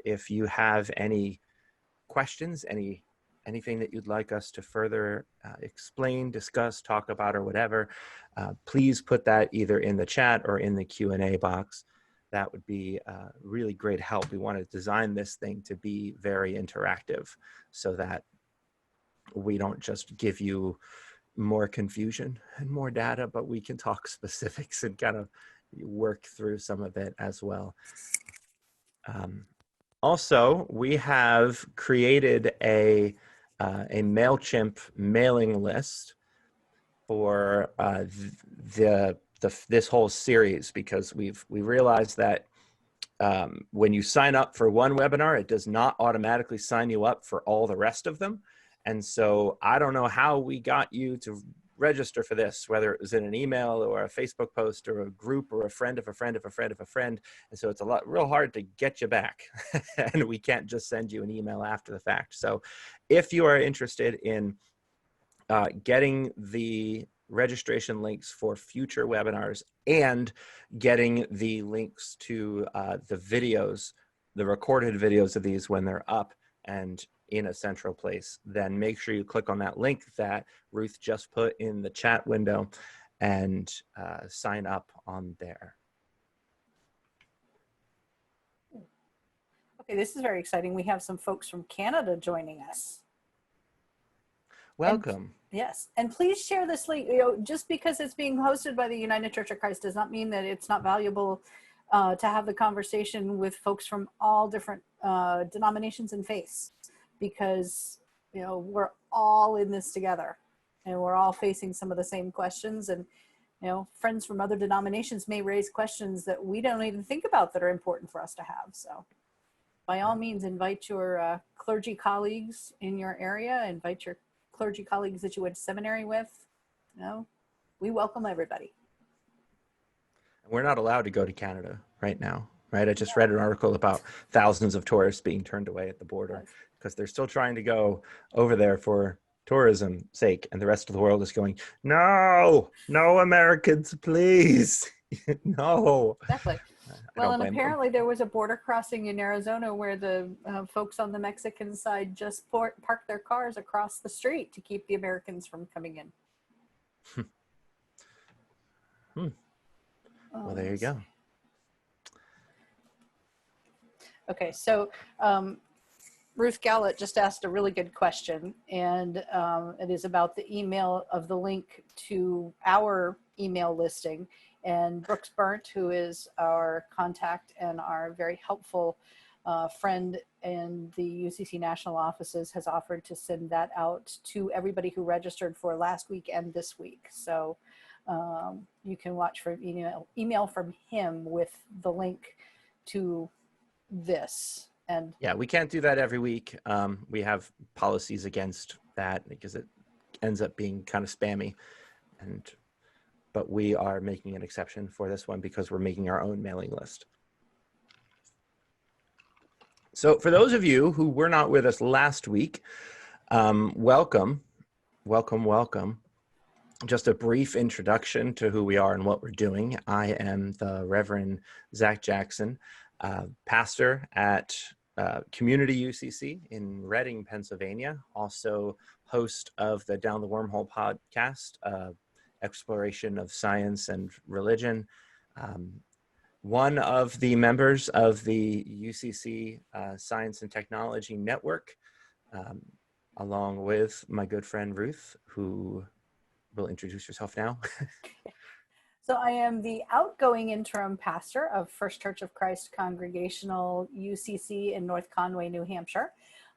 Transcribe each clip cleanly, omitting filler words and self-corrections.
If you have any questions, anything that you'd like us to further explain, discuss, talk about, or whatever, please put that either in the chat or in the Q&A box. That would be really great help. We want to design this thing to be very interactive so that we don't just give you more confusion and more data, but we can talk specifics and kind of work through some of it as well. Also, we have created a MailChimp mailing list for this whole series, because we realized that when you sign up for one webinar, it does not automatically sign you up for all the rest of them. And so I don't know how we got you to register for this, whether it was in an email or a Facebook post or a group or a friend of a friend of a friend of a friend. And so it's real hard to get you back. And we can't just send you an email after the fact. So if you are interested in getting the registration links for future webinars and getting the links to the videos, the recorded videos of these when they're up and in a central place, then make sure you click on that link that Ruth just put in the chat window and sign up on there. Okay, this is very exciting. We have some folks from Canada joining us. Welcome. Yes, and please share this link. You know, just because it's being hosted by the United Church of Christ does not mean that it's not valuable to have the conversation with folks from all different denominations and faiths, because you know we're all in this together, and we're all facing some of the same questions. And you know, friends from other denominations may raise questions that we don't even think about that are important for us to have. So, by all means, invite your clergy colleagues in your area. Invite your clergy colleagues that you went to seminary with. You know, we welcome everybody. We're not allowed to go to Canada right now, right? I just read an article about thousands of tourists being turned away at the border because they're still trying to go over there for tourism's sake, and the rest of the world is going, no, no Americans, please. No. Exactly. Well, and apparently there was a border crossing in Arizona where the folks on the Mexican side just parked their cars across the street to keep the Americans from coming in. Well, there you go. Okay, so Ruth Gallett just asked a really good question, and it is about the email of the link to our email listing. And Brooks Burnt, who is our contact and our very helpful friend in the UCC national offices, has offered to send that out to everybody who registered for last week and this week. So you can watch for email from him with the link to this. And yeah, we can't do that every week. We have policies against that because it ends up being kind of spammy, but we are making an exception for this one because we're making our own mailing list. So for those of you who were not with us last week, welcome, welcome, welcome. Just a brief introduction to who we are and what we're doing. I am the Reverend Zach Jackson, pastor at Community UCC in Reading, Pennsylvania, also host of the Down the Wormhole podcast, exploration of science and religion. One of the members of the UCC Science and Technology Network, along with my good friend Ruth, who will introduce yourself now. So I am the outgoing interim pastor of First Church of Christ Congregational UCC in North Conway, New Hampshire.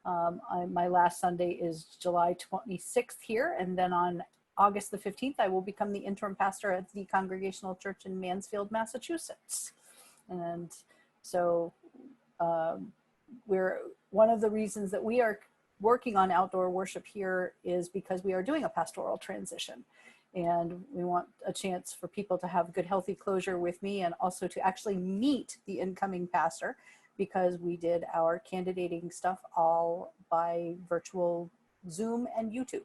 My last Sunday is July 26th here, and then on August the 15th, I will become the interim pastor at the Congregational Church in Mansfield, Massachusetts. And so one of the reasons that we are working on outdoor worship here is because we are doing a pastoral transition. And we want a chance for people to have good, healthy closure with me, and also to actually meet the incoming pastor, because we did our candidating stuff all by virtual Zoom and YouTube.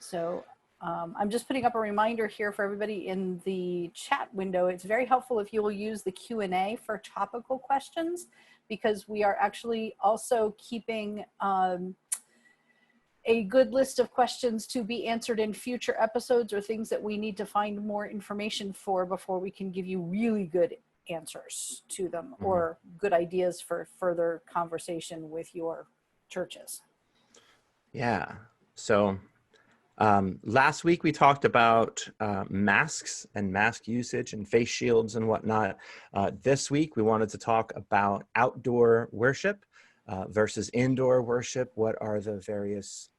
So I'm just putting up a reminder here for everybody in the chat window. It's very helpful if you will use the Q&A for topical questions, because we are actually also keeping a good list of questions to be answered in future episodes, or things that we need to find more information for before we can give you really good answers to them, or good ideas for further conversation with your churches. Yeah. So last week we talked about masks and mask usage and face shields and whatnot. This week we wanted to talk about outdoor worship versus indoor worship. What are the various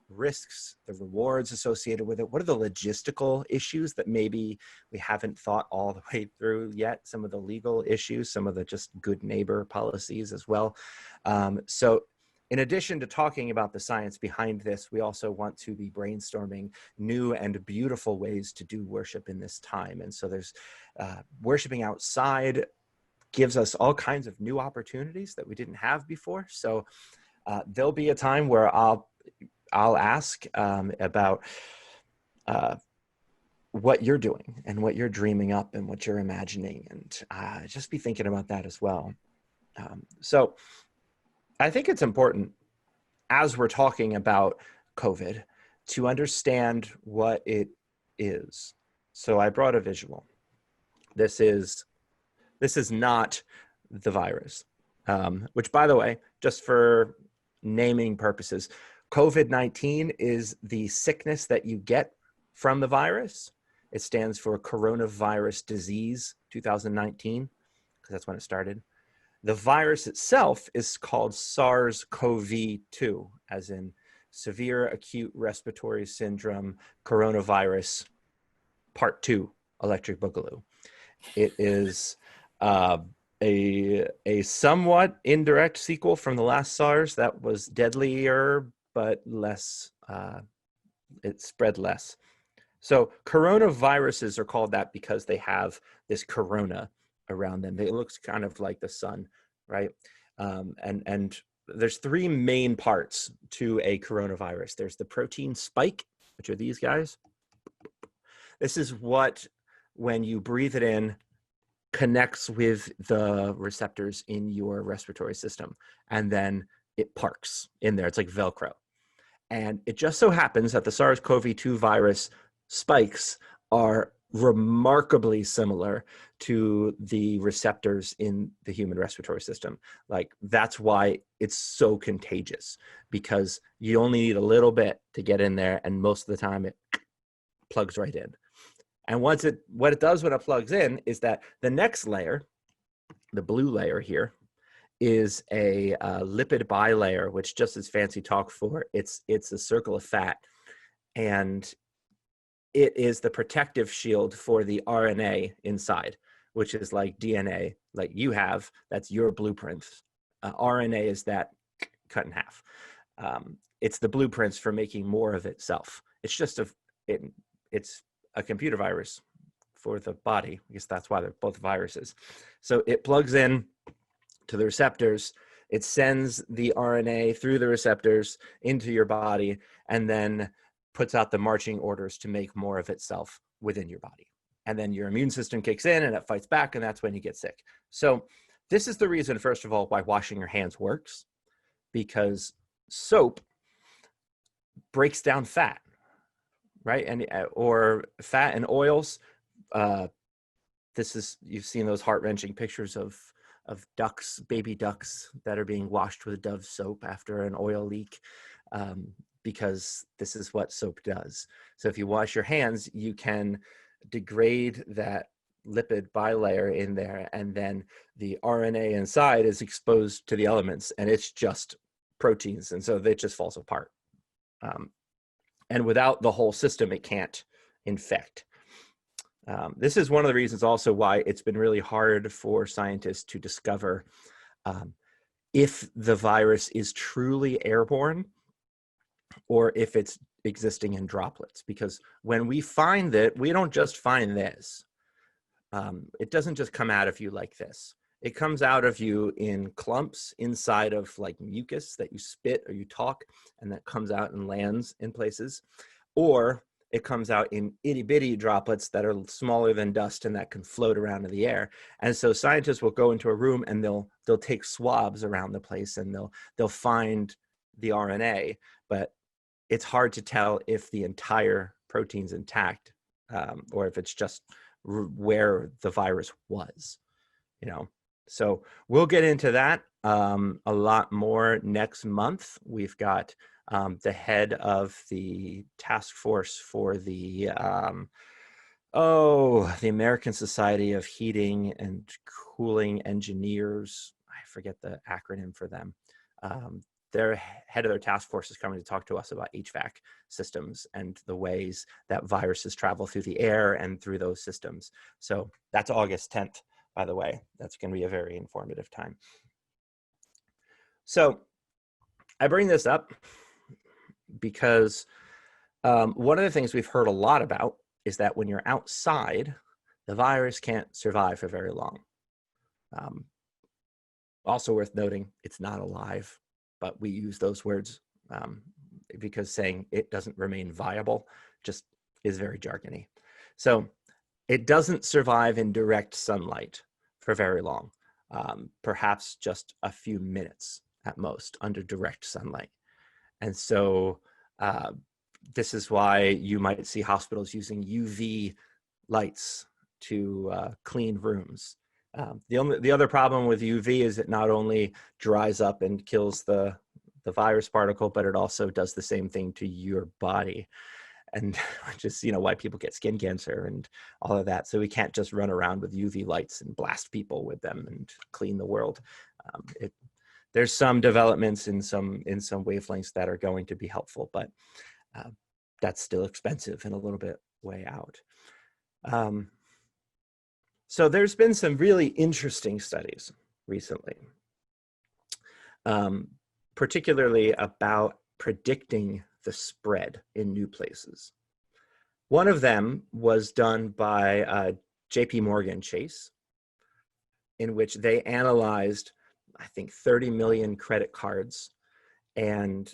risks, the rewards associated with it? What are the logistical issues that maybe we haven't thought all the way through yet? Some of the legal issues, some of the just good neighbor policies as well. So in addition to talking about the science behind this, we also want to be brainstorming new and beautiful ways to do worship in this time. And so there's worshiping outside gives us all kinds of new opportunities that we didn't have before. So there'll be a time where I'll ask about what you're doing and what you're dreaming up and what you're imagining, and just be thinking about that as well. So I think it's important, as we're talking about COVID, to understand what it is. So I brought a visual. This is not the virus, which, by the way, just for naming purposes, COVID-19 is the sickness that you get from the virus. It stands for Coronavirus Disease 2019, because that's when it started. The virus itself is called SARS-CoV-2, as in Severe Acute Respiratory Syndrome Coronavirus Part 2, Electric Boogaloo. It is a somewhat indirect sequel from the last SARS that was deadlier, but less, it spread less. So coronaviruses are called that because they have this corona around them. It looks kind of like the sun, right? And there's three main parts to a coronavirus. There's the protein spike, which are these guys. This is what, when you breathe it in, connects with the receptors in your respiratory system, and then it parks in there. It's like Velcro. And it just so happens that the SARS-CoV-2 virus spikes are remarkably similar to the receptors in the human respiratory system. Like, that's why it's so contagious, because you only need a little bit to get in there, and most of the time it plugs right in. And what it does when it plugs in is that the next layer, the blue layer here, is a lipid bilayer, which just is fancy talk for it's a circle of fat, and it is the protective shield for the RNA inside, which is like DNA, like you have. That's your blueprints. RNA is that cut in half. It's the blueprints for making more of itself. It's just it's a computer virus for the body. I guess that's why they're both viruses. So it plugs in to the receptors. It sends the RNA through the receptors into your body, and then puts out the marching orders to make more of itself within your body. And then your immune system kicks in and it fights back, and that's when you get sick. So this is the reason, first of all, why washing your hands works, because soap breaks down fat, right? And or fat and oils. You've seen those heart-wrenching pictures of ducks, baby ducks, that are being washed with Dove soap after an oil leak, because this is what soap does. So if you wash your hands, you can degrade that lipid bilayer in there, and then the RNA inside is exposed to the elements, and it's just proteins, and so it just falls apart. And without the whole system, it can't infect. This is one of the reasons also why it's been really hard for scientists to discover if the virus is truly airborne or if it's existing in droplets. Because when we find it, we don't just find this. It doesn't just come out of you like this. It comes out of you in clumps inside of like mucus that you spit or you talk, and that comes out and lands in places. or it comes out in itty bitty droplets that are smaller than dust and that can float around in the air. And so scientists will go into a room and they'll take swabs around the place and they'll find the RNA, but it's hard to tell if the entire protein's intact, or if it's just where the virus was, you know. So we'll get into that a lot more next month. We've got the head of the task force for the American Society of Heating and Cooling Engineers. I forget the acronym for them. Their head of their task force is coming to talk to us about HVAC systems and the ways that viruses travel through the air and through those systems. So that's August 10th, by the way. That's going to be a very informative time. So I bring this up because one of the things we've heard a lot about is that when you're outside, the virus can't survive for very long. Also worth noting, it's not alive, but we use those words because saying it doesn't remain viable just is very jargony. So it doesn't survive in direct sunlight for very long, perhaps just a few minutes at most under direct sunlight. And so this is why you might see hospitals using UV lights to clean rooms. The other problem with UV is it not only dries up and kills the virus particle, but it also does the same thing to your body. And which is, why people get skin cancer and all of that. So we can't just run around with UV lights and blast people with them and clean the world. There's some developments in some wavelengths that are going to be helpful, but that's still expensive and a little bit way out. So there's been some really interesting studies recently, particularly about predicting the spread in new places. One of them was done by JP Morgan Chase, in which they analyzed, I think, 30 million credit cards and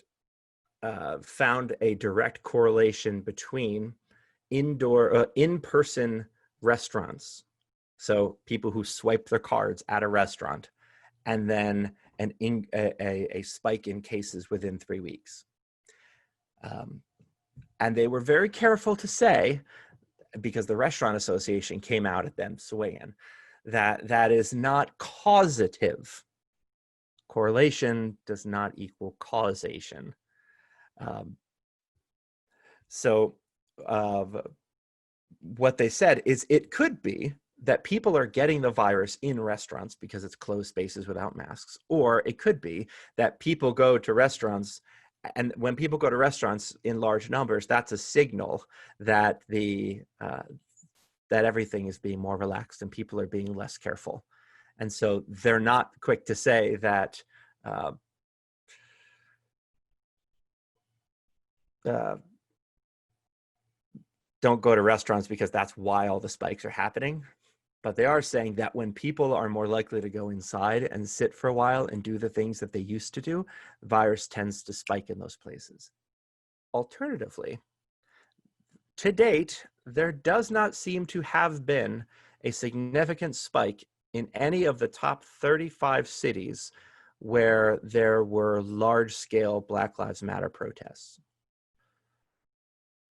found a direct correlation between in-person restaurants, so people who swipe their cards at a restaurant, and then a spike in cases within 3 weeks. And they were very careful to say, because the Restaurant Association came out at them swaying, that is not causative. Correlation does not equal causation. What they said is it could be that people are getting the virus in restaurants because it's closed spaces without masks, or it could be that people go to restaurants, and when people go to restaurants in large numbers, that's a signal that that everything is being more relaxed and people are being less careful. And so they're not quick to say that don't go to restaurants because that's why all the spikes are happening. But they are saying that when people are more likely to go inside and sit for a while and do the things that they used to do, the virus tends to spike in those places. Alternatively, to date, there does not seem to have been a significant spike in any of the top 35 cities where there were large-scale Black Lives Matter protests.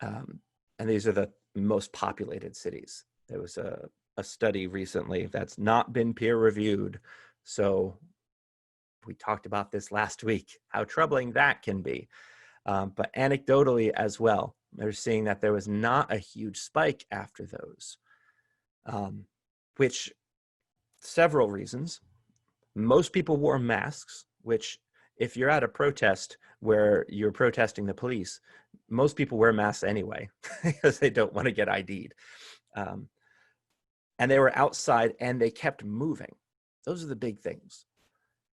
And these are the most populated cities. There was a study recently that's not been peer-reviewed. So we talked about this last week, how troubling that can be. But anecdotally as well, they're seeing that there was not a huge spike after those, which several reasons. Most people wore masks, which if you're at a protest where you're protesting the police, most people wear masks anyway because they don't want to get ID'd. And they were outside and they kept moving. Those are the big things.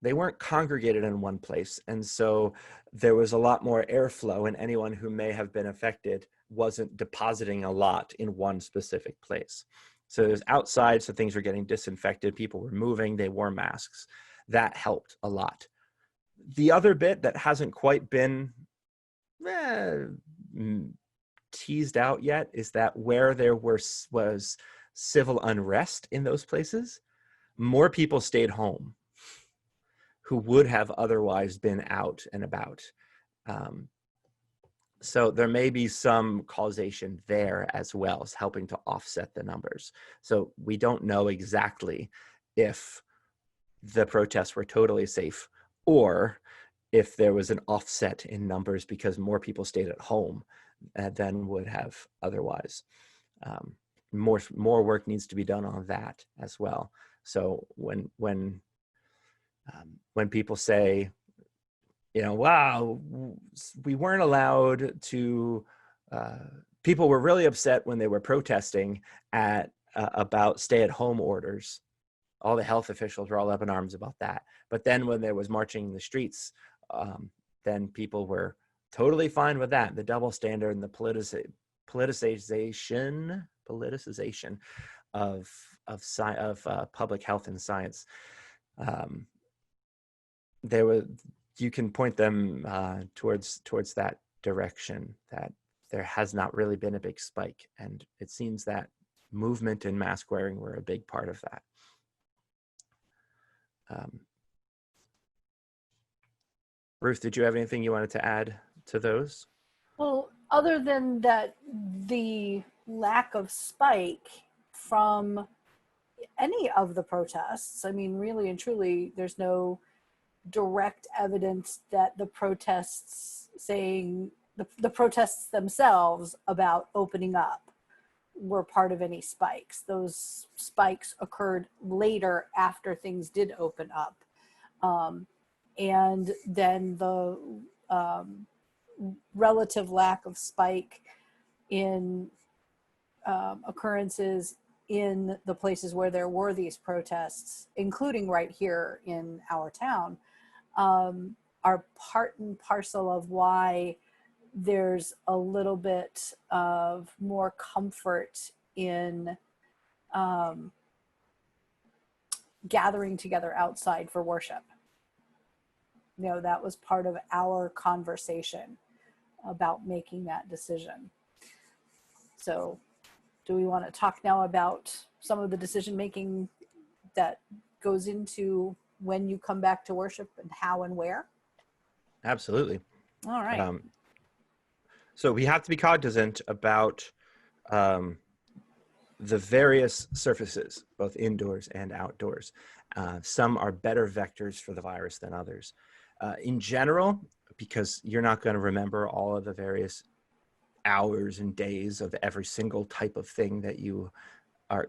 They weren't congregated in one place. And so there was a lot more airflow, and anyone who may have been affected wasn't depositing a lot in one specific place. So it was outside, so things were getting disinfected. People were moving, they wore masks. That helped a lot. The other bit that hasn't quite been teased out yet is that where there was civil unrest in those places, more people stayed home who would have otherwise been out and about. So there may be some causation there as well as helping to offset the numbers. So we don't know exactly if the protests were totally safe or if there was an offset in numbers because more people stayed at home than would have otherwise. More work needs to be done on that as well. So when people say, wow, we weren't allowed to, people were really upset when they were protesting about stay-at-home orders. All the health officials were all up in arms about that. But then when there was marching in the streets, then people were totally fine with that. The double standard and the politicization of public health and science. You can point them towards that direction, that there has not really been a big spike. And it seems that movement and mask wearing were a big part of that. Ruth, did you have anything you wanted to add to those? Well, other than that, the lack of spike from any of the protests, I mean, really and truly, there's no direct evidence that the protests the protests themselves about opening up were part of any spikes. Those spikes occurred later after things did open up. And then the relative lack of spike in occurrences in the places where there were these protests, including right here in our town, are part and parcel of why there's a little bit of more comfort in gathering together outside for worship. That was part of our conversation about making that decision. So do we want to talk now about some of the decision making that goes into when you come back to worship and how and where? Absolutely. All right. So we have to be cognizant about the various surfaces, both indoors and outdoors. Some are better vectors for the virus than others. In general, because you're not going to remember all of the various hours and days of every single type of thing that you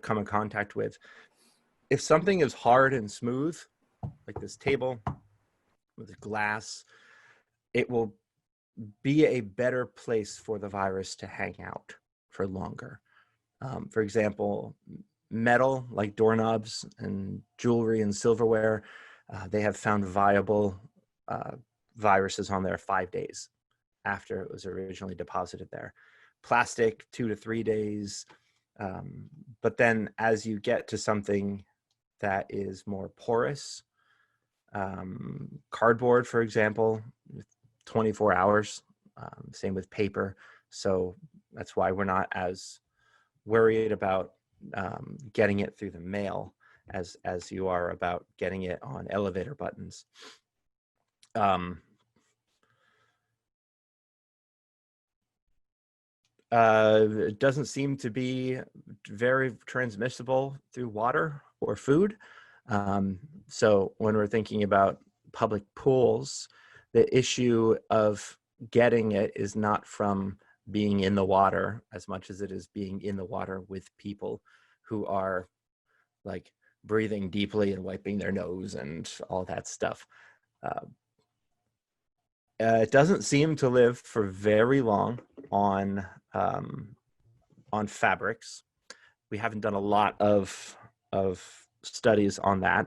come in contact with. If something is hard and smooth, like this table with glass, it will be a better place for the virus to hang out for longer. For example, metal like doorknobs and jewelry and silverware, they have found viable viruses on there 5 days after it was originally deposited there. Plastic, 2 to 3 days. But then as you get to something that is more porous, cardboard, for example, 24 hours, same with paper. So that's why we're not as worried about getting it through the mail as you are about getting it on elevator buttons. It doesn't seem to be very transmissible through water or food. So when we're thinking about public pools, the issue of getting it is not from being in the water as much as it is being in the water with people who are like breathing deeply and wiping their nose and all that stuff. It doesn't seem to live for very long on fabrics. We haven't done a lot of studies on that.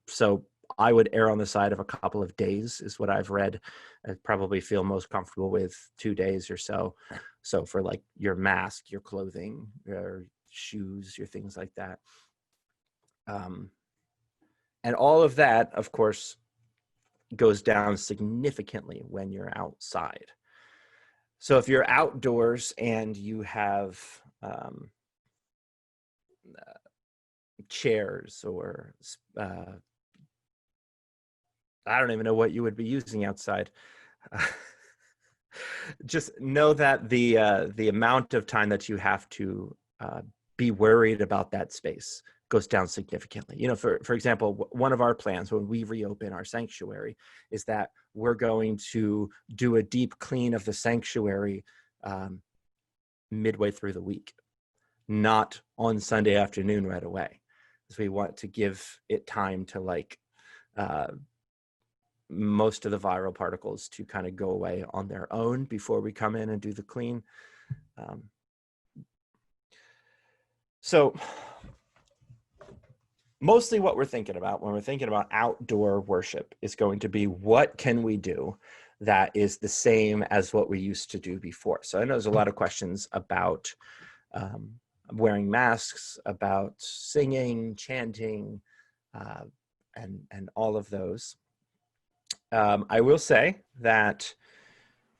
So I would err on the side of a couple of days is what I've read. I probably feel most comfortable with 2 days or so. So for like your mask, your clothing, your shoes, your things like that. And all of that, of course, goes down significantly when you're outside. So if you're outdoors and you have chairs or I don't even know what you would be using outside. Just know that the amount of time that you have to be worried about that space goes down significantly. You know, for example, one of our plans when we reopen our sanctuary is that we're going to do a deep clean of the sanctuary midway through the week, not on Sunday afternoon right away. Because we want to give it time to like most of the viral particles to kind of go away on their own before we come in and do the clean. So mostly what we're thinking about when we're thinking about outdoor worship is going to be what can we do that is the same as what we used to do before. So I know there's a lot of questions about wearing masks, about singing, chanting, and all of those. I will say that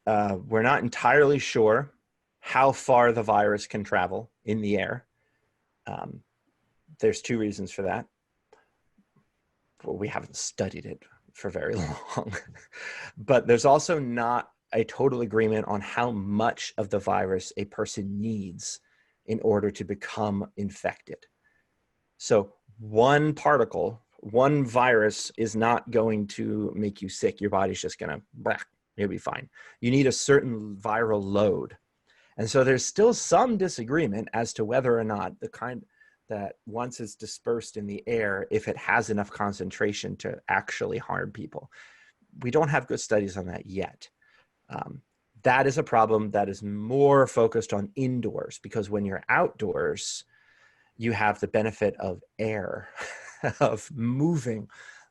we're not entirely sure how far the virus can travel in the air. There's two reasons for that. Well, we haven't studied it for very long, but there's also not a total agreement on how much of the virus a person needs in order to become infected. So one particle, one virus is not going to make you sick. Your body's just going to, you'll be fine. You need a certain viral load. And so there's still some disagreement as to whether or not the kind that once it's dispersed in the air, if it has enough concentration to actually harm people. We don't have good studies on that yet. That is a problem that is more focused on indoors, because when you're outdoors, you have the benefit of air, of moving,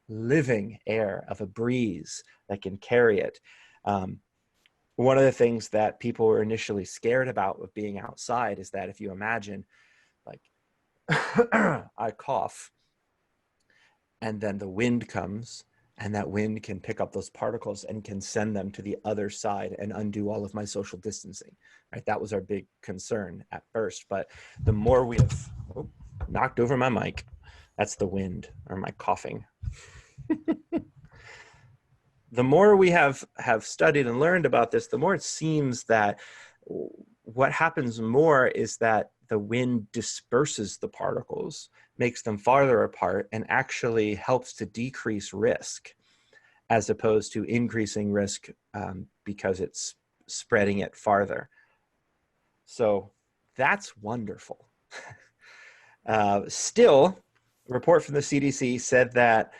living air, of a breeze that can carry it. One of the things that people were initially scared about with being outside is that if you imagine, like, I cough, and then the wind comes, and that wind can pick up those particles and can send them to the other side and undo all of my social distancing, right? That was our big concern at first. But the more we have knocked over my mic, that's the wind or my coughing. The more we have studied and learned about this, the more it seems that what happens more is that the wind disperses the particles, makes them farther apart, and actually helps to decrease risk as opposed to increasing risk because it's spreading it farther. So that's wonderful. Still, a report from the CDC said that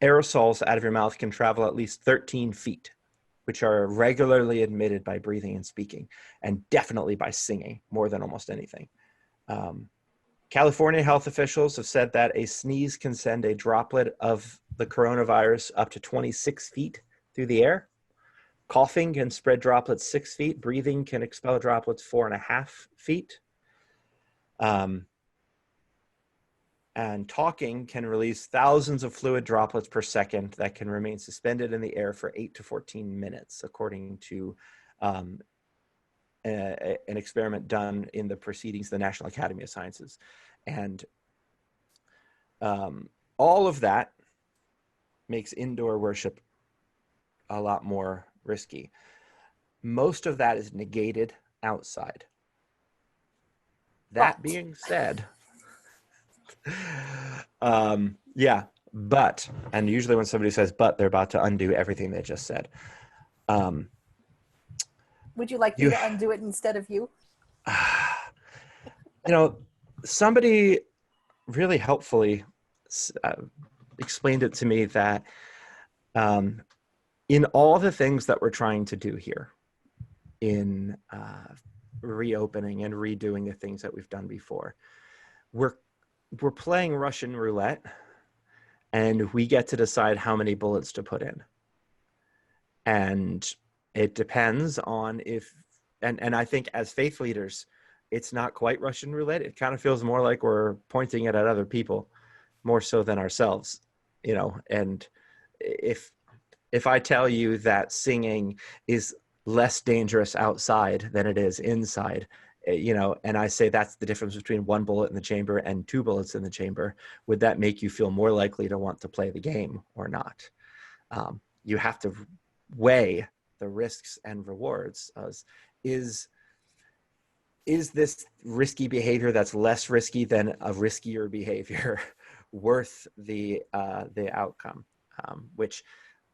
aerosols out of your mouth can travel at least 13 feet, which are regularly emitted by breathing and speaking, and definitely by singing more than almost anything. California health officials have said that a sneeze can send a droplet of the coronavirus up to 26 feet through the air. Coughing can spread droplets 6 feet. Breathing can expel droplets 4.5 feet. And talking can release thousands of fluid droplets per second that can remain suspended in the air for 8 to 14 minutes, according to an experiment done in the proceedings of the National Academy of Sciences. And all of that makes indoor worship a lot more risky. Most of that is negated outside. That being said, yeah, but, and usually when somebody says but, they're about to undo everything they just said. Would you like me to undo it instead of you? You know, somebody really helpfully explained it to me that in all the things that we're trying to do here in reopening and redoing the things that we've done before, we're playing Russian roulette, and we get to decide how many bullets to put in. And it depends on if, and I think as faith leaders, it's not quite Russian roulette. It kind of feels more like we're pointing it at other people more so than ourselves, you know. And if I tell you that singing is less dangerous outside than it is inside. You know, and I say that's the difference between one bullet in the chamber and two bullets in the chamber. Would that make you feel more likely to want to play the game or not? You have to weigh the risks and rewards. Is this risky behavior that's less risky than a riskier behavior worth the outcome? Which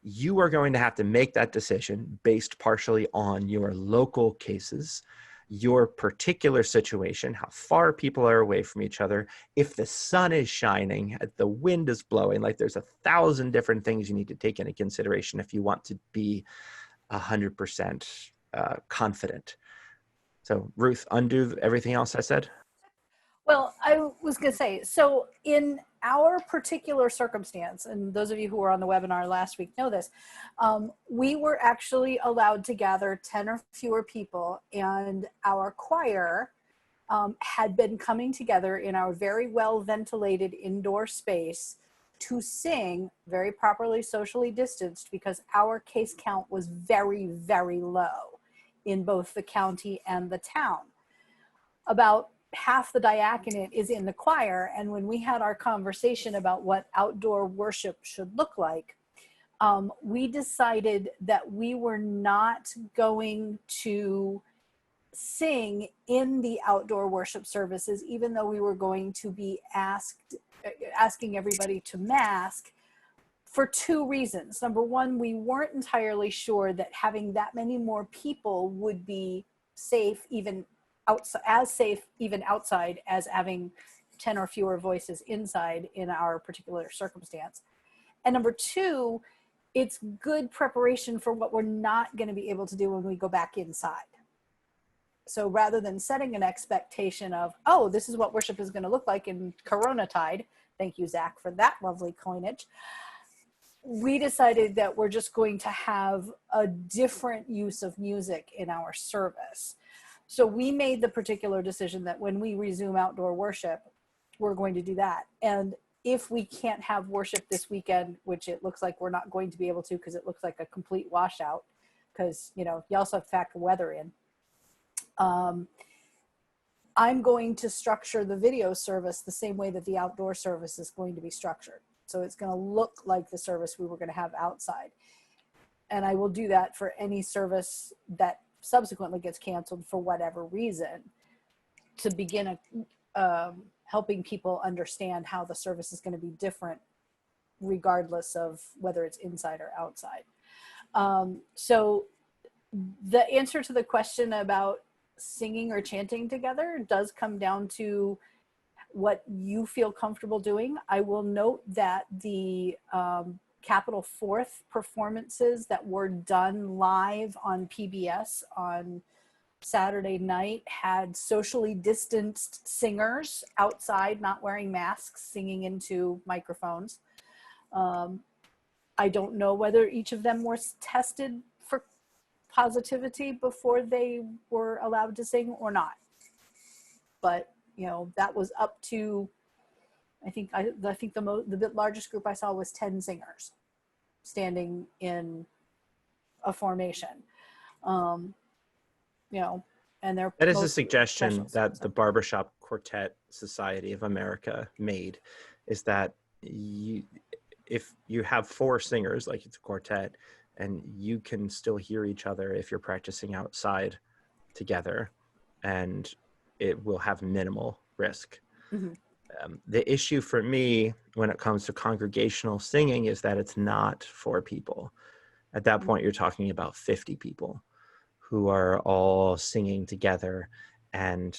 you are going to have to make that decision based partially on your local cases, your particular situation, how far people are away from each other, if the sun is shining, the wind is blowing. Like, there's 1,000 different things you need to take into consideration if you want to be 100% confident. So Ruth, undo everything else I said. Well, I was going to say, so in our particular circumstance, and those of you who were on the webinar last week know this, we were actually allowed to gather 10 or fewer people, and our choir had been coming together in our very well ventilated indoor space to sing very properly socially distanced, because our case count was very, very low in both the county and the town. About half the diaconate is in the choir, and when we had our conversation about what outdoor worship should look like, we decided that we were not going to sing in the outdoor worship services, even though we were going to be asking everybody to mask, for two reasons. Number one, we weren't entirely sure that having that many more people would be safe, even outside, as safe even outside as having 10 or fewer voices inside in our particular circumstance. And number two, it's good preparation for what we're not going to be able to do when we go back inside. So rather than setting an expectation of, oh, this is what worship is going to look like in Corona tide, thank you, Zach, for that lovely coinage, we decided that we're just going to have a different use of music in our service. So we made the particular decision that when we resume outdoor worship, we're going to do that. And if we can't have worship this weekend, which it looks like we're not going to be able to, because it looks like a complete washout, because, you know, you also have to factor weather in. I'm going to structure the video service the same way that the outdoor service is going to be structured. So it's going to look like the service we were going to have outside. And I will do that for any service that subsequently gets canceled for whatever reason, to begin helping people understand how the service is going to be different regardless of whether it's inside or outside. So the answer to the question about singing or chanting together does come down to what you feel comfortable doing. I will note that the Capitol Fourth performances that were done live on PBS on Saturday night had socially distanced singers outside, not wearing masks, singing into microphones. I don't know whether each of them were tested for positivity before they were allowed to sing or not. But, you know, that was up to, I think the largest group I saw was 10 singers standing in a formation. You know, and they're— That is a suggestion that the Barbershop Quartet Society of America made, is that if you have 4 singers, like it's a quartet, and you can still hear each other if you're practicing outside together, and it will have minimal risk. Mm-hmm. The issue for me when it comes to congregational singing is that it's not 4 people. At that point, you're talking about 50 people who are all singing together, and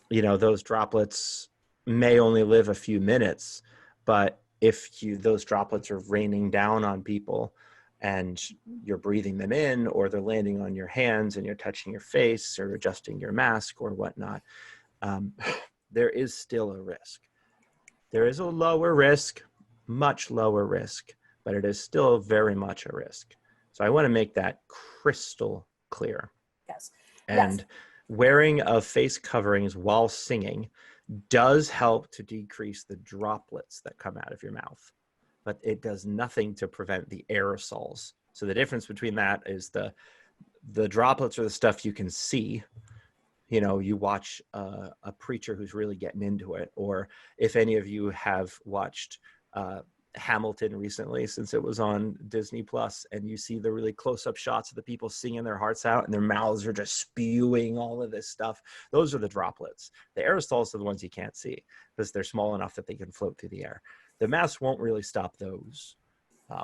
you know, those droplets may only live a few minutes, but if those droplets are raining down on people and you're breathing them in, or they're landing on your hands and you're touching your face or adjusting your mask or whatnot, there is still a risk. There is a lower risk, much lower risk, but it is still very much a risk. So I want to make that crystal clear. Yes. And yes. Wearing of face coverings while singing does help to decrease the droplets that come out of your mouth, but it does nothing to prevent the aerosols So the difference between that is the droplets are the stuff you can see. You know, you watch a preacher who's really getting into it, or if any of you have watched Hamilton recently, since it was on Disney Plus, and you see the really close-up shots of the people singing their hearts out and their mouths are just spewing all of this stuff, those are the droplets. The aerosols are the ones you can't see because they're small enough that they can float through the air. The mask won't really stop those,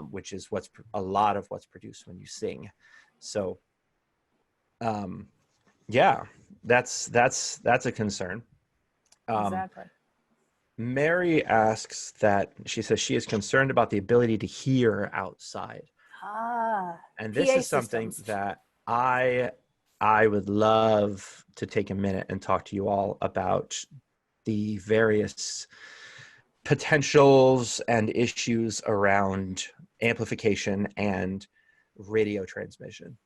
which is what's a lot of what's produced when you sing. So yeah, that's a concern. Exactly. Mary asks that, she says she is concerned about the ability to hear outside. And this PA is something systems. that I would love to take a minute and talk to you all about the various potentials and issues around amplification and radio transmission.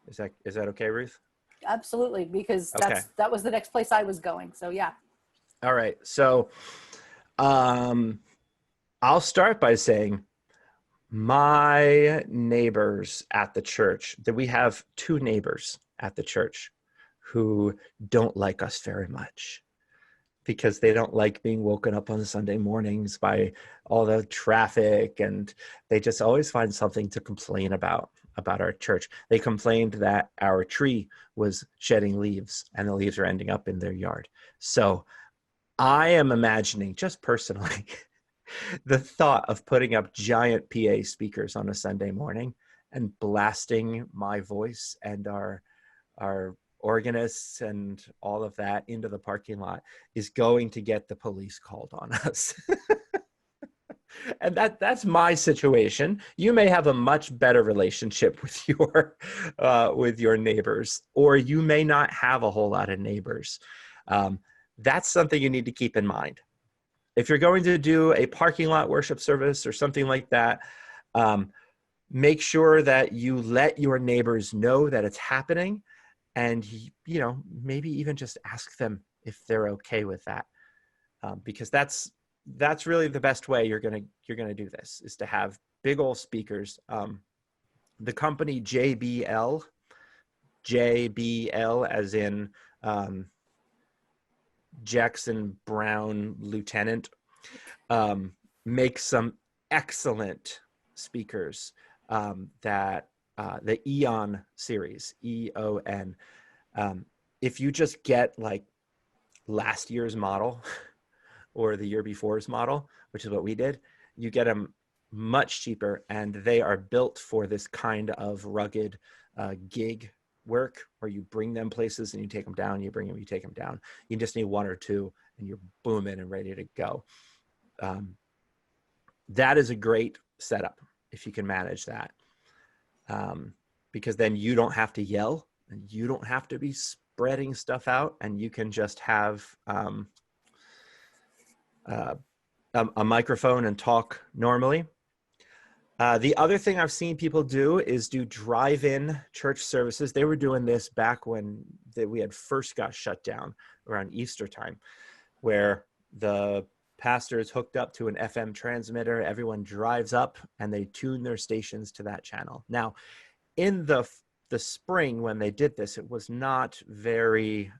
Is that okay, Ruth? Absolutely, because Okay. that was the next place I was going. So yeah. All right. So I'll start by saying my neighbors at the church, that we have two neighbors at the church who don't like us very much because they don't like being woken up on Sunday mornings by all the traffic, and they just always find something to complain about our church. They complained that our tree was shedding leaves and the leaves are ending up in their yard. So I am imagining, just personally, the thought of putting up giant PA speakers on a Sunday morning and blasting my voice and our organists and all of that into the parking lot is going to get the police called on us. And that's my situation. You may have a much better relationship with your neighbors, or you may not have a whole lot of neighbors. That's something you need to keep in mind. If you're going to do a parking lot worship service or something like that, make sure that you let your neighbors know that it's happening, and maybe even just ask them if they're okay with that, because that's really the best way you're gonna do this, is to have big old speakers. The company JBL as in Jackson Brown Lieutenant, makes some excellent speakers that the Eon series, EON. If you just get like last year's model or the year before's model, which is what we did, you get them much cheaper, and they are built for this kind of rugged gig work where you bring them places and you take them down, you bring them, you take them down. You just need one or two and you're booming and ready to go. That is a great setup if you can manage that, because then you don't have to yell and you don't have to be spreading stuff out, and you can just have a microphone and talk normally. The other thing I've seen people do is do drive-in church services. They were doing this back when we had first got shut down around Easter time, where the pastor is hooked up to an FM transmitter. Everyone drives up and they tune their stations to that channel. Now, in the spring when they did this, it was not very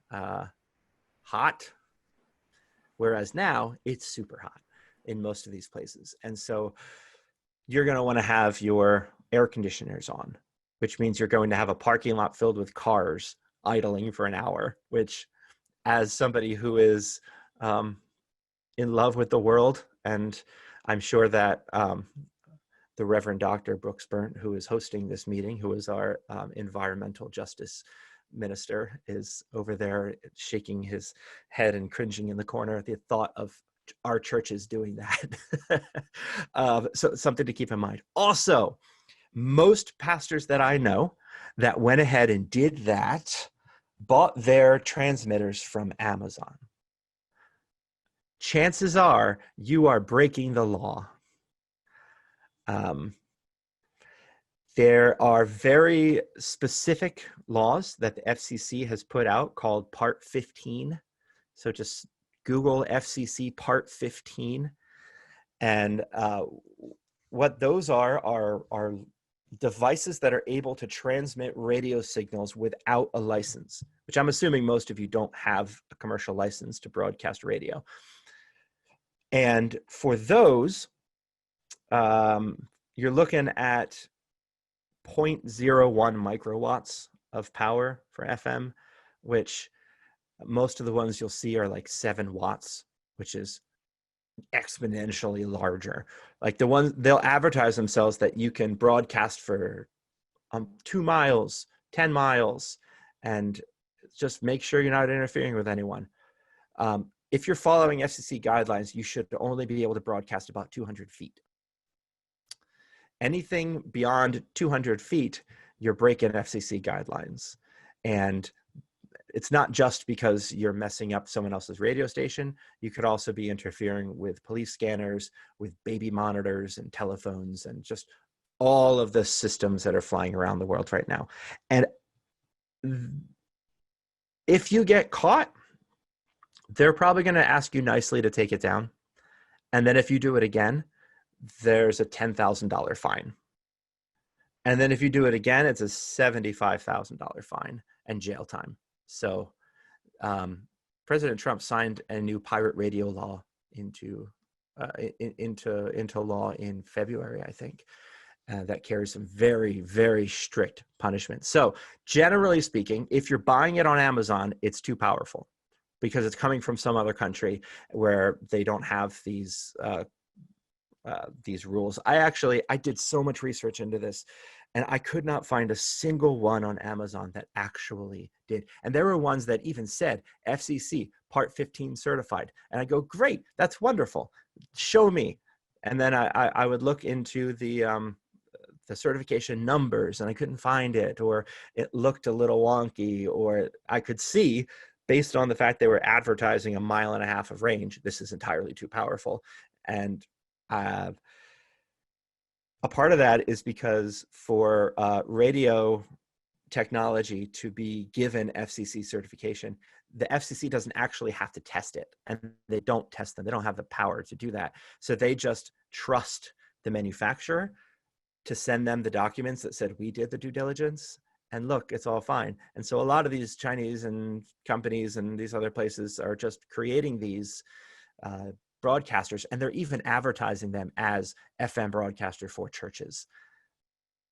hot, whereas now it's super hot in most of these places. And so you're going to want to have your air conditioners on, which means you're going to have a parking lot filled with cars idling for an hour, which, as somebody who is in love with the world, and I'm sure that the Reverend Dr. Brooks Burnt, who is hosting this meeting, who is our environmental justice minister, is over there shaking his head and cringing in the corner at the thought of our churches doing that. So something to keep in mind. Also, most pastors that I know that went ahead and did that bought their transmitters from Amazon. Chances are you are breaking the law. There are very specific laws that the FCC has put out called Part 15. So just Google FCC Part 15, and what those are devices that are able to transmit radio signals without a license, which I'm assuming most of you don't have a commercial license to broadcast radio. And for those, you're looking at 0.01 microwatts of power for FM, which most of the ones you'll see are like 7 watts, which is exponentially larger. Like the ones they'll advertise themselves that you can broadcast for 2 miles, 10 miles, and just make sure you're not interfering with anyone. If you're following FCC guidelines, you should only be able to broadcast about 200 feet. Anything beyond 200 feet, you're breaking FCC guidelines. And it's not just because you're messing up someone else's radio station. You could also be interfering with police scanners, with baby monitors and telephones, and just all of the systems that are flying around the world right now. And if you get caught, they're probably going to ask you nicely to take it down. And then if you do it again, there's a $10,000 fine. And then if you do it again, it's a $75,000 fine and jail time. So President Trump signed a new pirate radio law into law in February, I think, that carries some very, very strict punishment. So generally speaking, if you're buying it on Amazon, it's too powerful because it's coming from some other country where they don't have these rules. I did so much research into this, and I could not find a single one on Amazon that actually did. And there were ones that even said FCC Part 15 certified. And I go, great, that's wonderful. Show me. And then I would look into the certification numbers, and I couldn't find it, or it looked a little wonky, or I could see, based on the fact they were advertising 1.5 miles of range, this is entirely too powerful. And a part of that is because for radio technology to be given FCC certification, the FCC doesn't actually have to test it, and they don't test them. They don't have the power to do that. So they just trust the manufacturer to send them the documents that said, we did the due diligence, and look, it's all fine. And so a lot of these Chinese and companies and these other places are just creating these broadcasters, and they're even advertising them as FM broadcaster for churches,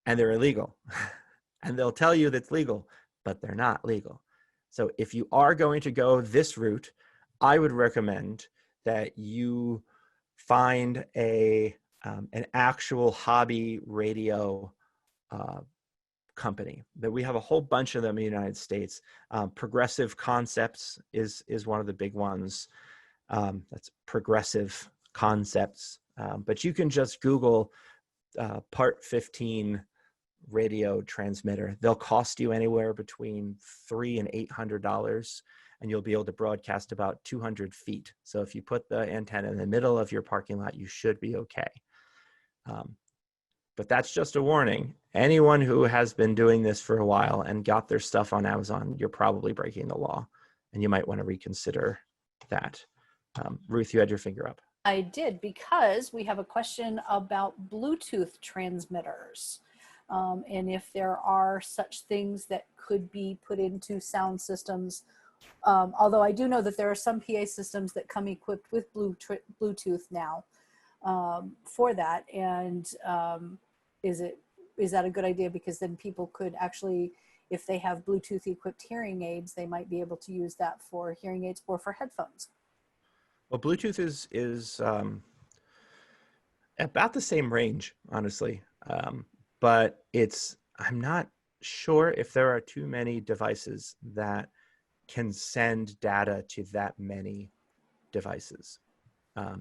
and they're illegal. And they'll tell you that's legal, but they're not legal. So if you are going to go this route, I would recommend that you find an actual hobby radio company. That we have a whole bunch of them in the United States. Progressive Concepts is one of the big ones. That's Progressive Concepts. But you can just Google Part 15 radio transmitter. They'll cost you anywhere between $300 and $800, and you'll be able to broadcast about 200 feet. So if you put the antenna in the middle of your parking lot, you should be okay. But that's just a warning. Anyone who has been doing this for a while and got their stuff on Amazon, you're probably breaking the law, and you might want to reconsider that. Ruth, you had your finger up. I did, because we have a question about Bluetooth transmitters. And if there are such things that could be put into sound systems. Although I do know that there are some PA systems that come equipped with Bluetooth now for that. And is that a good idea? Because then people could actually, if they have Bluetooth equipped hearing aids, they might be able to use that for hearing aids or for headphones. Well, Bluetooth is about the same range, honestly. But I'm not sure if there are too many devices that can send data to that many devices.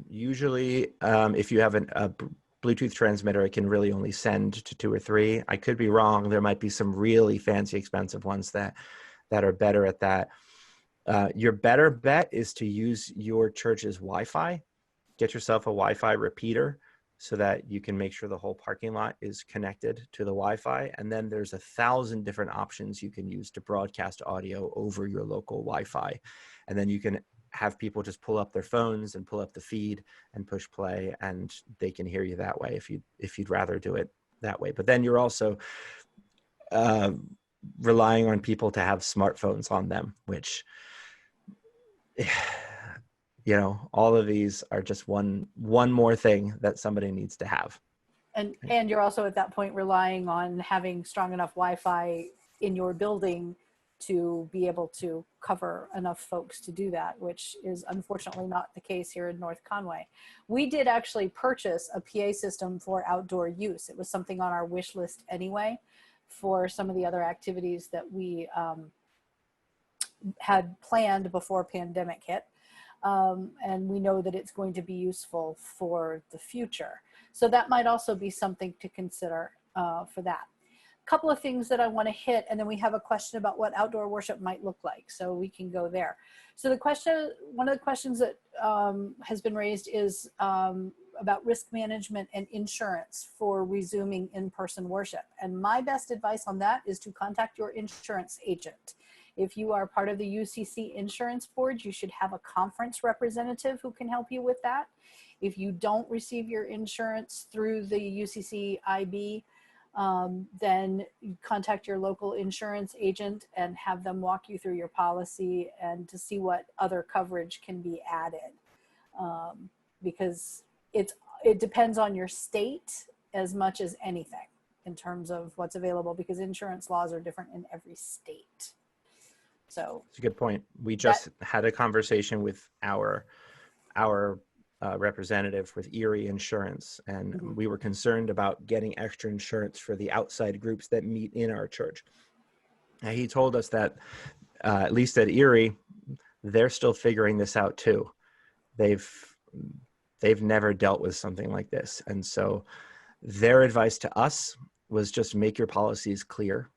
Usually, if you have a Bluetooth transmitter, it can really only send to 2 or 3. I could be wrong. There might be some really fancy, expensive ones that are better at that. Your better bet is to use your church's Wi-Fi. Get yourself a Wi-Fi repeater, so that you can make sure the whole parking lot is connected to the Wi-Fi. And then there's 1,000 different options you can use to broadcast audio over your local Wi-Fi. And then you can have people just pull up their phones and pull up the feed and push play, and they can hear you that way if you'd rather do it that way. But then you're also relying on people to have smartphones on them, which, you know, all of these are just one more thing that somebody needs to have. And you're also at that point relying on having strong enough Wi-Fi in your building to be able to cover enough folks to do that, which is unfortunately not the case here in North Conway. We did actually purchase a PA system for outdoor use. It was something on our wish list anyway for some of the other activities that we had planned before pandemic hit. And we know that it's going to be useful for the future. So that might also be something to consider for that. A couple of things that I want to hit, and then we have a question about what outdoor worship might look like, so we can go there. So the question, one of the questions that has been raised is about risk management and insurance for resuming in-person worship. And my best advice on that is to contact your insurance agent. If you are part of the UCC Insurance Board, you should have a conference representative who can help you with that. If you don't receive your insurance through the UCC IB, then you contact your local insurance agent and have them walk you through your policy and to see what other coverage can be added. Because it depends on your state as much as anything in terms of what's available, because insurance laws are different in every state. So it's a good point. We just had a conversation with our representative with Erie Insurance, and we were concerned about getting extra insurance for the outside groups that meet in our church. And he told us that at least at Erie, they're still figuring this out too. They've never dealt with something like this, and so their advice to us was just make your policies clear.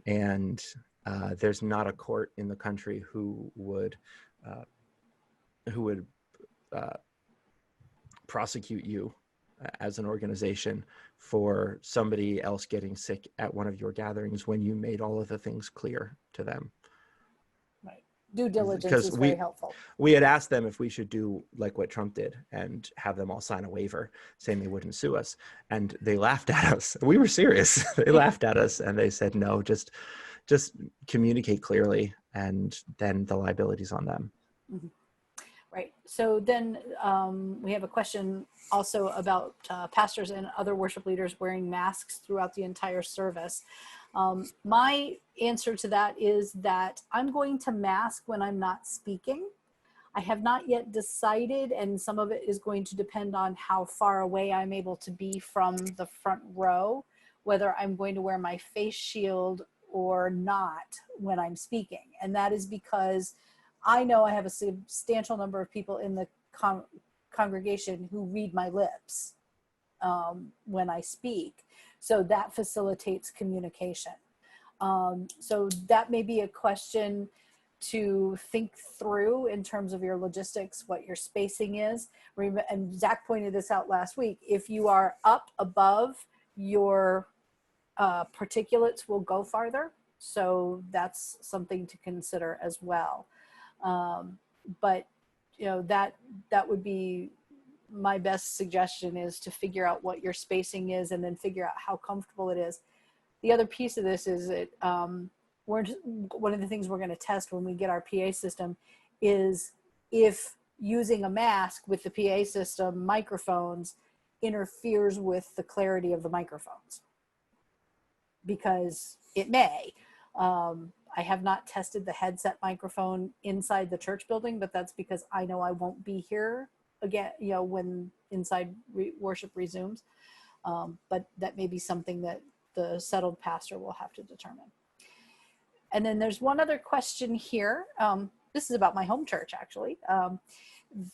And there's not a court in the country who would prosecute you as an organization for somebody else getting sick at one of your gatherings when you made all of the things clear to them. Right. Due diligence is very helpful. We had asked them if we should do like what Trump did and have them all sign a waiver saying they wouldn't sue us. And they laughed at us. We were serious. They laughed at us and they said, no, just communicate clearly, and then the liability's on them. Right. So then we have a question also about pastors and other worship leaders wearing masks throughout the entire service. My answer to that is that I'm going to mask when I'm not speaking. I have not yet decided, and some of it is going to depend on how far away I'm able to be from the front row, whether I'm going to wear my face shield or not when I'm speaking. And that is because I know I have a substantial number of people in the congregation who read my lips when I speak. So that facilitates communication. So that may be a question to think through in terms of your logistics, what your spacing is. And Zach pointed this out last week. If you are up above, your particulates will go farther. So that's something to consider as well. But you know, that would be my best suggestion, is to figure out what your spacing is and then figure out how comfortable it is. The other piece of this is that one of the things we're going to test when we get our PA system is if using a mask with the PA system microphones interferes with the clarity of the microphones, because it may. I have not tested the headset microphone inside the church building, but that's because I know I won't be here again, you know, when inside worship resumes. But that may be something that the settled pastor will have to determine. And then there's one other question here. This is about my home church, actually.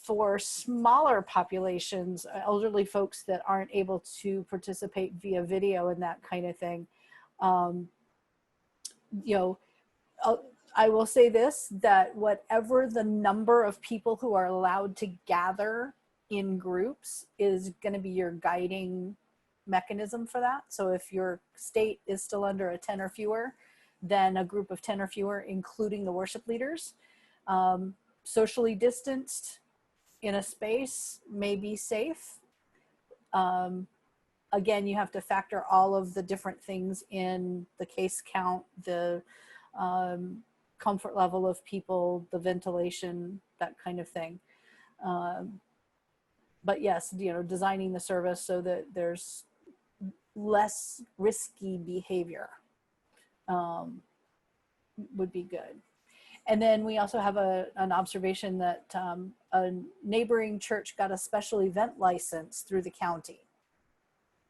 For smaller populations, elderly folks that aren't able to participate via video and that kind of thing, you know, I will say this, that whatever the number of people who are allowed to gather in groups is going to be your guiding mechanism for that. So if your state is still under a 10 or fewer, then a group of 10 or fewer, including the worship leaders. socially distanced in a space may be safe. Again, you have to factor all of the different things in: the case count, the comfort level of people, the ventilation, that kind of thing. But yes, designing the service so that there's less risky behavior would be good. And then we also have an observation that a neighboring church got a special event license through the county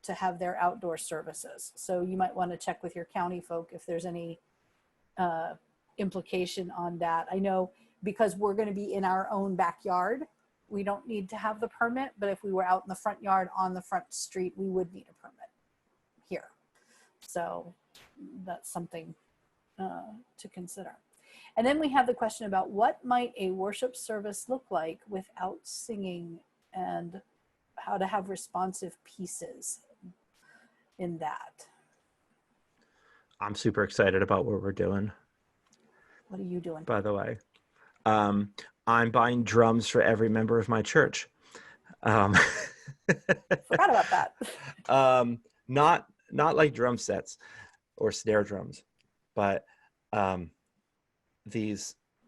to have their outdoor services. So you might want to check with your county folk if there's any implication on that. I know because we're going to be in our own backyard, we don't need to have the permit, but if we were out in the front yard on the front street, we would need a permit here. So that's something to consider. And then we have the question about what might a worship service look like without singing, and how to have responsive pieces in that. I'm super excited about what we're doing. What are you doing? By the way, I'm buying drums for every member of my church. Forgot about that. Not like drum sets or snare drums, but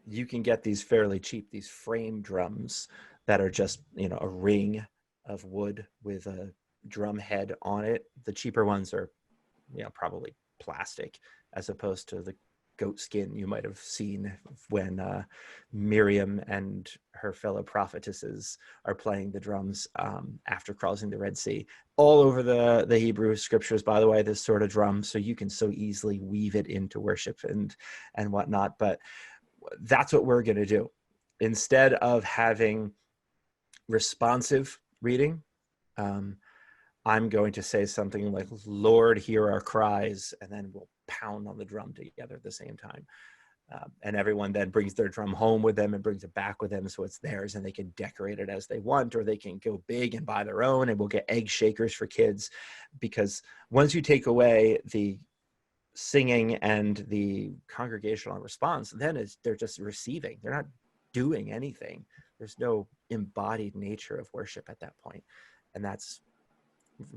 you can get these fairly cheap, these frame drums that are just, a ring of wood with a drum head on it. The cheaper ones are, probably plastic, as opposed to the goat skin you might have seen when Miriam and her fellow prophetesses are playing the drums after crossing the Red Sea. All over the Hebrew scriptures, by the way, this sort of drum, so you can so easily weave it into worship and whatnot. But that's what we're going to do. Instead of having responsive reading, I'm going to say something like, "Lord, hear our cries," and then we'll pound on the drum together at the same time. And everyone then brings their drum home with them and brings it back with them, so it's theirs, and they can decorate it as they want, or they can go big and buy their own, and we'll get egg shakers for kids. Because once you take away the singing and the congregational response, then they're just receiving. They're not doing anything. There's no embodied nature of worship at that point, and that's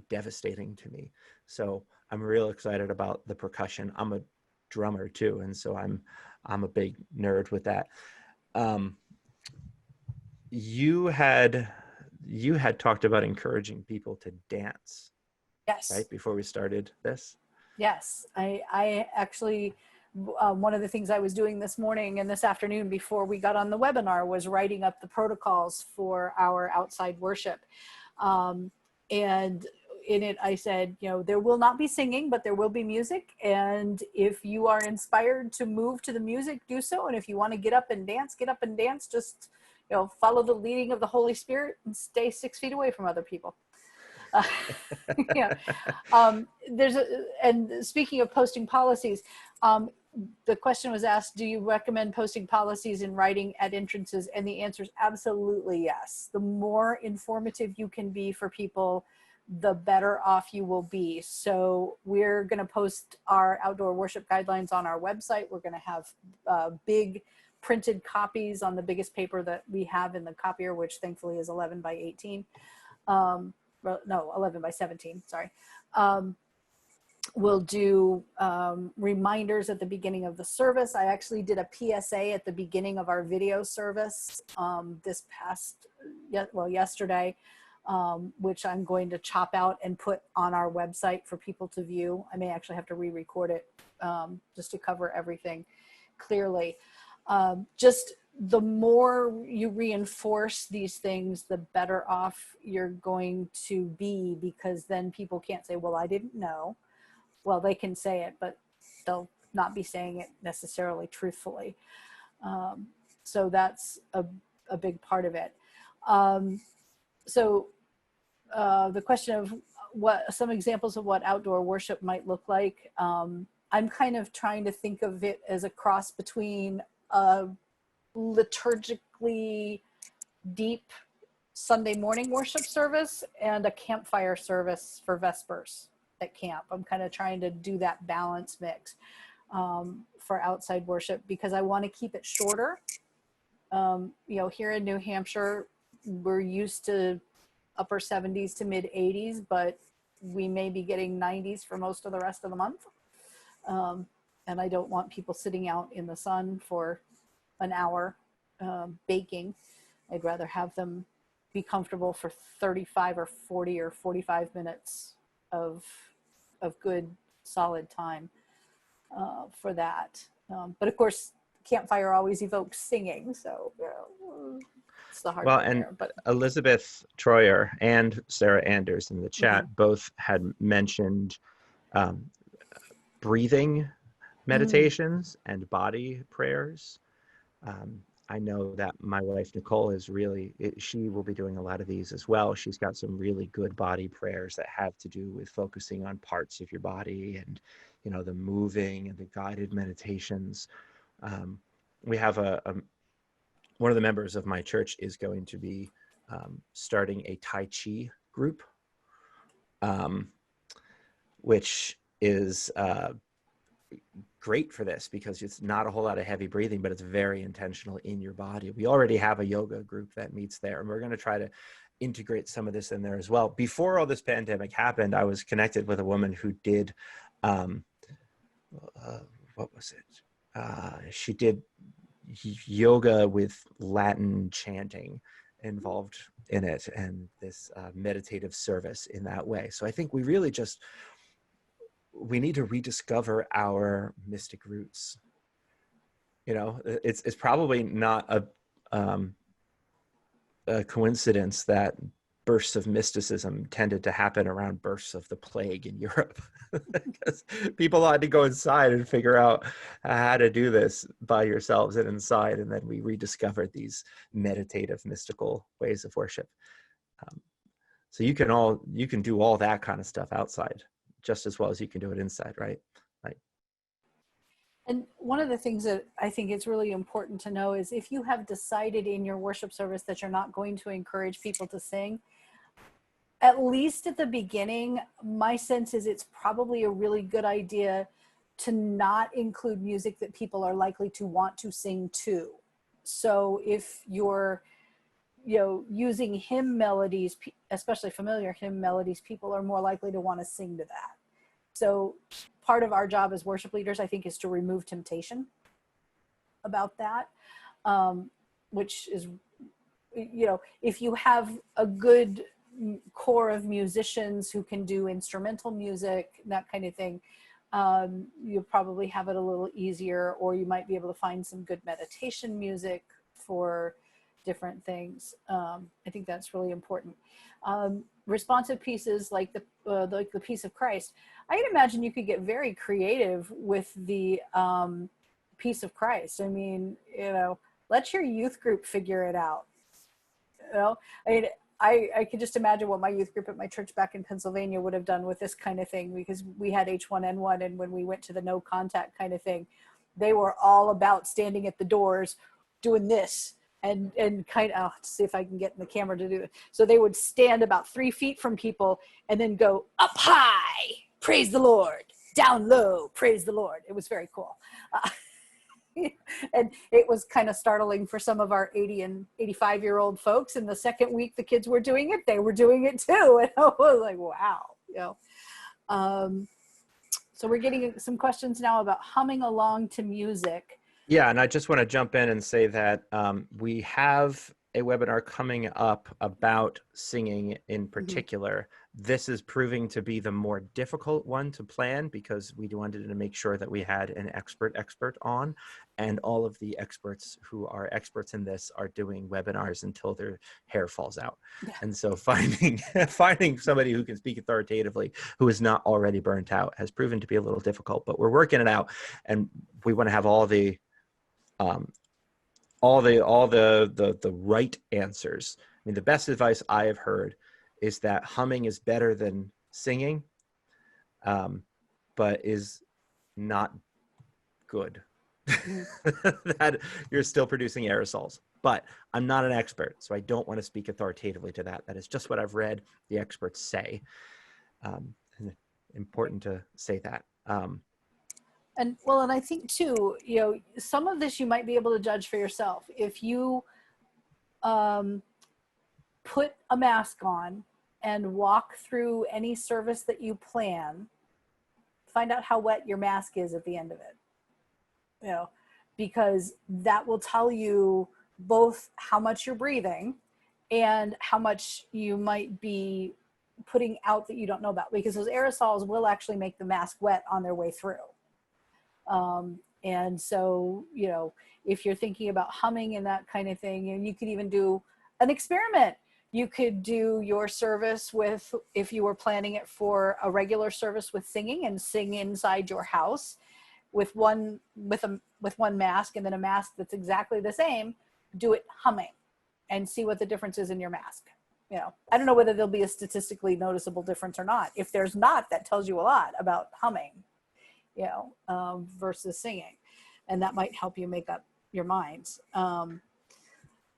devastating to me. So I'm real excited about the percussion. I'm a drummer too, and so I'm a big nerd with that. You had talked about encouraging people to dance. Yes. Right before we started this. Yes, I actually, one of the things I was doing this morning and this afternoon before we got on the webinar was writing up the protocols for our outside worship. And in it, I said, there will not be singing, but there will be music. And if you are inspired to move to the music, do so. And if you want to get up and dance, get up and dance. Just, follow the leading of the Holy Spirit and stay 6 feet away from other people. Yeah. And speaking of posting policies, the question was asked, do you recommend posting policies in writing at entrances? And the answer is absolutely yes. The more informative you can be for people, the better off you will be. So we're going to post our outdoor worship guidelines on our website. We're going to have big printed copies on the biggest paper that we have in the copier, which thankfully is 11 by 18. No, 11 by 17, sorry. We'll do reminders at the beginning of the service. I actually did a PSA at the beginning of our video service yesterday, which I'm going to chop out and put on our website for people to view. I may actually have to re-record it just to cover everything clearly. Just the more you reinforce these things, the better off you're going to be, because then people can't say, well, I didn't know. Well, they can say it, but they'll not be saying it necessarily truthfully. So that's a big part of it. So the question of some examples of what outdoor worship might look like, I'm kind of trying to think of it as a cross between a liturgically deep Sunday morning worship service and a campfire service for Vespers at camp. I'm kind of trying to do that balance mix for outside worship, because I want to keep it shorter Here in New Hampshire, we're used to upper 70s to mid 80s, but we may be getting 90s for most of the rest of the month. And I don't want people sitting out in the sun for an hour baking. I'd rather have them be comfortable for 35 or 40 or 45 minutes of good solid time for that. But of course, campfire always evokes singing, so it's the hard Well, part and there. But Elizabeth Troyer and Sarah Anders in the chat both had mentioned um, breathing meditations and body prayers. I know that my wife Nicole is she will be doing a lot of these as well. She's got some really good body prayers that have to do with focusing on parts of your body and, the moving and the guided meditations. We have one of the members of my church is going to be starting a Tai Chi group, which is great for this because it's not a whole lot of heavy breathing, but it's very intentional in your body. We already have a yoga group that meets there, and we're going to try to integrate some of this in there as well. Before all this pandemic happened, I was connected with a woman who did, what was it? She did yoga with Latin chanting involved in it, and this meditative service in that way. So I think we really we need to rediscover our mystic roots. It's probably not a coincidence that bursts of mysticism tended to happen around bursts of the plague in Europe, because people had to go inside and figure out how to do this by yourselves and inside, and then we rediscovered these meditative, mystical ways of worship. So you can do all that kind of stuff outside just as well as you can do it inside, right? And one of the things that I think it's really important to know is if you have decided in your worship service that you're not going to encourage people to sing, at least at the beginning, my sense is it's probably a really good idea to not include music that people are likely to want to sing to. So if you're using hymn melodies, especially familiar hymn melodies, people are more likely to want to sing to that. So part of our job as worship leaders, I think, is to remove temptation about that, which is, if you have a good core of musicians who can do instrumental music, that kind of thing, you'll probably have it a little easier, or you might be able to find some good meditation music for different things. I think that's really important. Responsive pieces like the Peace of Christ. I can imagine you could get very creative with the Peace of Christ. I mean, let your youth group figure it out. I could just imagine what my youth group at my church back in Pennsylvania would have done with this kind of thing, because we had H1N1, and when we went to the no contact kind of thing, they were all about standing at the doors doing this and kind of, see if I can get in the camera to do it. So they would stand about 3 feet from people and then go up high, praise the Lord, down low, praise the Lord. It was very cool. And it was kind of startling for some of our 80 and 85-year-old folks. And the second week the kids were doing it, they were doing it too. And I was like, wow. So we're getting some questions now about humming along to music. Yeah, and I just want to jump in and say that we have a webinar coming up about singing in particular. This is proving to be the more difficult one to plan, because we wanted to make sure that we had an expert on, and all of the experts who are experts in this are doing webinars until their hair falls out. Yeah. And so finding somebody who can speak authoritatively, who is not already burnt out, has proven to be a little difficult, but we're working it out, and we want to have all the right answers. I mean, the best advice I have heard is that humming is better than singing, but is not good. That you're still producing aerosols. But I'm not an expert, so I don't want to speak authoritatively to that. That is just what I've read the experts say. Important to say that. And well, and I think too, you know, some of this you might be able to judge for yourself. If you put a mask on and walk through any service that you plan, find out how wet your mask is at the end of it. You know, because that will tell you both how much you're breathing and how much you might be putting out that you don't know about, because those aerosols will actually make the mask wet on their way through. And so, you know, if you're thinking about humming and that kind of thing, and you could even do an experiment. You could do your service with, if you were planning it for a regular service with singing, and sing inside your house with one mask, and then a mask that's exactly the same, do it humming and see what the difference is in your mask. You know, I don't know whether there'll be a statistically noticeable difference or not. If there's not, that tells you a lot about humming, you know, versus singing. And that might help you make up your minds. You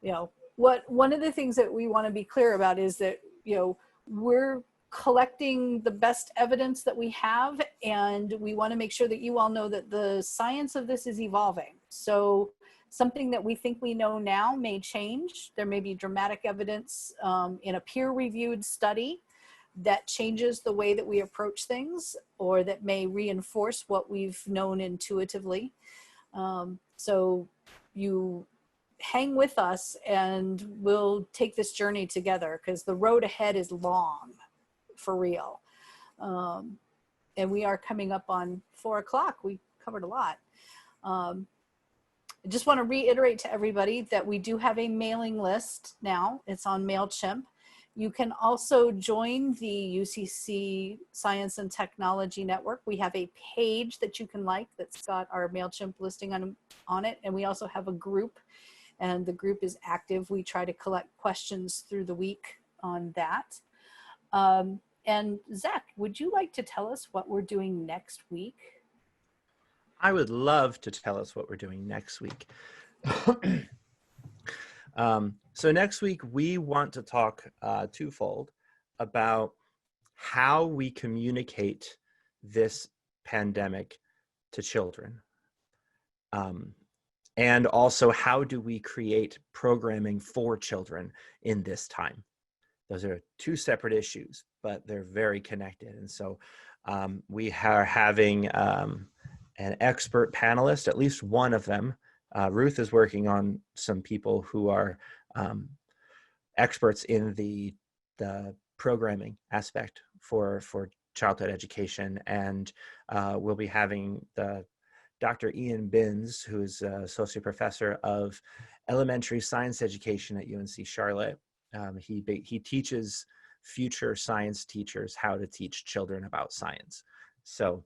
know, one of the things that we want to be clear about is that, you know, we're collecting the best evidence that we have, and we want to make sure that you all know that the science of this is evolving. So something that we think we know now may change. There may be dramatic evidence in a peer-reviewed study that changes the way that we approach things, or that may reinforce what we've known intuitively. So you hang with us and we'll take this journey together, because the road ahead is long, for real. And we are coming up on 4 o'clock. We covered a lot. I just want to reiterate to everybody that we do have a mailing list now. It's on MailChimp. You can also join the UCC Science and Technology Network. We have a page that you can like that's got our MailChimp listing on it. And we also have a group, and the group is active. We try to collect questions through the week on that. And Zach, would you like to tell us what we're doing next week? I would love to tell us what we're doing next week. So next week, we want to talk twofold about how we communicate this pandemic to children. And also, how do we create programming for children in this time? Those are two separate issues, but they're very connected. And so we are having an expert panelist, at least one of them. Ruth is working on some people who are experts in the programming aspect for childhood education. And we'll be having Dr. Ian Binns, who is associate professor of elementary science education at UNC Charlotte. He teaches future science teachers how to teach children about science. So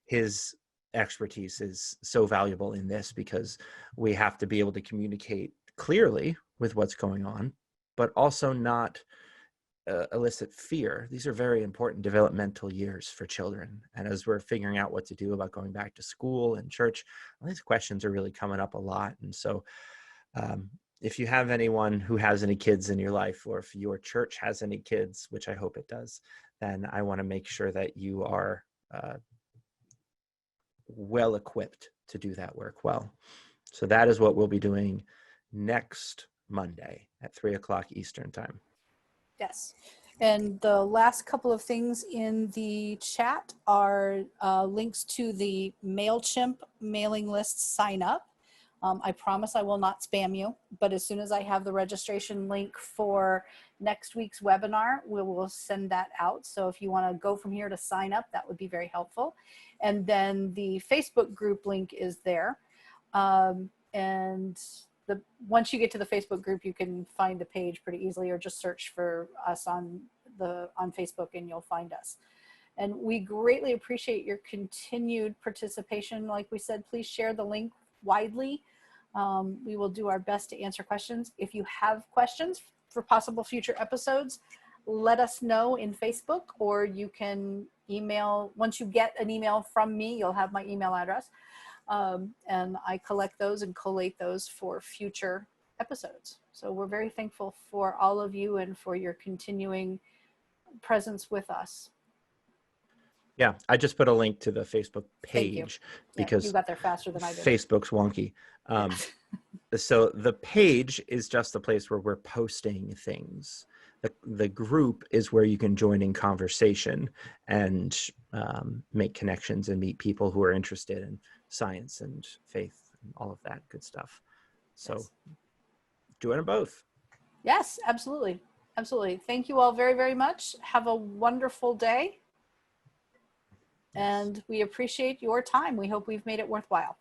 his expertise is so valuable in this, because we have to be able to communicate clearly with what's going on, but also not elicit fear. These are very important developmental years for children. And as we're figuring out what to do about going back to school and church, all these questions are really coming up a lot. And so if you have anyone who has any kids in your life, or if your church has any kids, which I hope it does, then I want to make sure that you are well equipped to do that work well. So that is what we'll be doing next Monday at 3 o'clock Eastern time. Yes. And the last couple of things in the chat are links to the MailChimp mailing list sign up. I promise I will not spam you, but as soon as I have the registration link for next week's webinar, we will send that out. So if you want to go from here to sign up, that would be very helpful. And then the Facebook group link is there. And once you get to the Facebook group, you can find the page pretty easily, or just search for us on Facebook and you'll find us. And we greatly appreciate your continued participation. Like we said, please share the link widely. We will do our best to answer questions. If you have questions for possible future episodes, let us know in Facebook, or you can email. Once you get an email from me, you'll have my email address. And I collect those and collate those for future episodes. So we're very thankful for all of you and for your continuing presence with us. Yeah, I just put a link to the Facebook Thank you. page Yeah, you because got there faster than I did. Facebook's wonky. So the page is just the place where we're posting things. The group is where you can join in conversation and make connections and meet people who are interested in science and faith and all of that good stuff. So Yes. join them both. Yes, absolutely. Absolutely. Thank you all very, very much. Have a wonderful day. Yes. And we appreciate your time. We hope we've made it worthwhile.